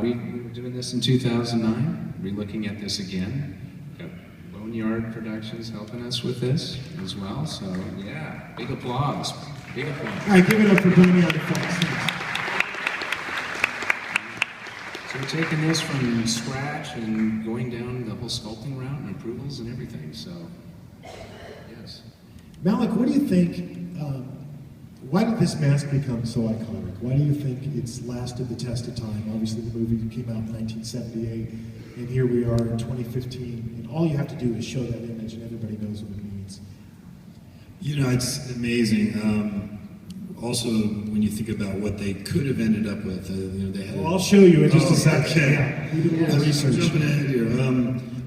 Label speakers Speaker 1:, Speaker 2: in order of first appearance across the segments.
Speaker 1: We were doing this in 2009. We're looking at this again. Got Boneyard Productions helping us with this as well. So yeah, big applause. Big applause.
Speaker 2: All right, give it up for Boneyard Effects.
Speaker 1: So we're taking this from scratch and going down the whole sculpting route and approvals and everything. So yes.
Speaker 2: Malik, what do you think? Why did this mask become so iconic? Why do you think it's lasted the test of time? Obviously, the movie came out in 1978, and here we are in 2015, and all you have to do is show that image, and everybody knows what it means.
Speaker 3: You know, it's amazing. Also, when you think about what they could have ended up with, you know, they had.
Speaker 2: Well, I'll show you in just a second.
Speaker 3: Okay.
Speaker 2: Yeah, we did a little research.
Speaker 3: Jumping ahead here.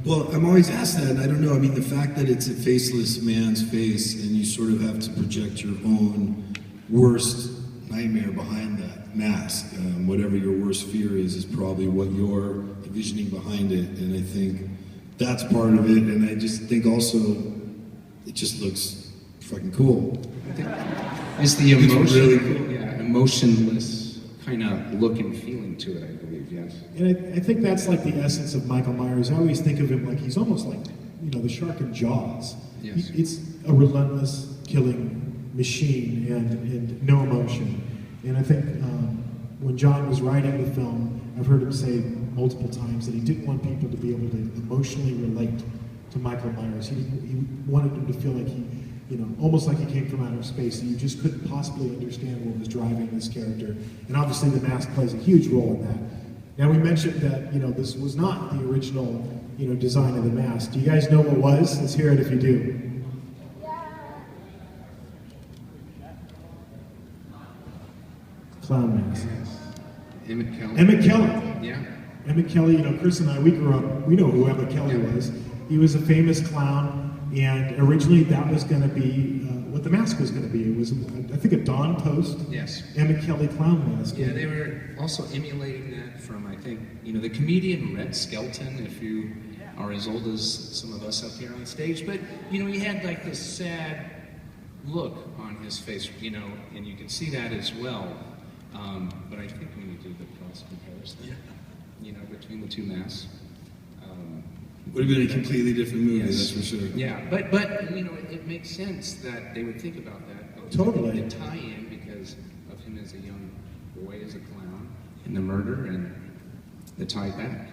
Speaker 3: Well, I'm always asked that, and I don't know. I mean, the fact that it's a faceless man's face, and you sort of have to project your own worst nightmare behind that mask. Whatever your worst fear is probably what you're envisioning behind it, and I think that's part of it. And I just think also it just looks fucking cool.
Speaker 1: I think it's the emotion,
Speaker 3: it's really cool.
Speaker 1: Yeah, emotionless kind of look and feeling to it, I believe. Yes.
Speaker 2: And I think that's like the essence of Michael Myers. I always think of him like he's almost like, you know, the shark in Jaws.
Speaker 1: Yes.
Speaker 2: It's a relentless killing machine and no emotion. And I think when John was writing the film, I've heard him say multiple times that he didn't want people to be able to emotionally relate to Michael Myers. He wanted them to feel like he, you know, almost like he came from outer space, and you just couldn't possibly understand what was driving this character. And obviously the mask plays a huge role in that. Now we mentioned that, you know, this was not the original, you know, design of the mask. Do you guys know what was? Let's hear it if you do. Clown mask.
Speaker 1: Emmett Kelly.
Speaker 2: Emmett Kelly.
Speaker 1: Yeah.
Speaker 2: Emmett Kelly, you know, Chris and I, we grew up, we know who Emmett Kelly was. He was a famous clown, and originally that was going to be what the mask was going to be. It was, I think, a Dawn Post.
Speaker 1: Yes.
Speaker 2: Emmett Kelly clown mask.
Speaker 1: Yeah, they were also emulating that from, I think, you know, the comedian Red Skelton, if you are as old as some of us up here on stage. But, you know, he had like this sad look on his face, you know, and you can see that as well. But I think when you do the cross comparison, you know, between the two masks.
Speaker 3: Would have been a completely different movie,
Speaker 1: Yes.
Speaker 3: that's for sure.
Speaker 1: Yeah, but you know, it makes sense that they would think about that.
Speaker 2: Totally.
Speaker 1: The tie-in because of him as a young boy as a clown, and the murder, and the tie back.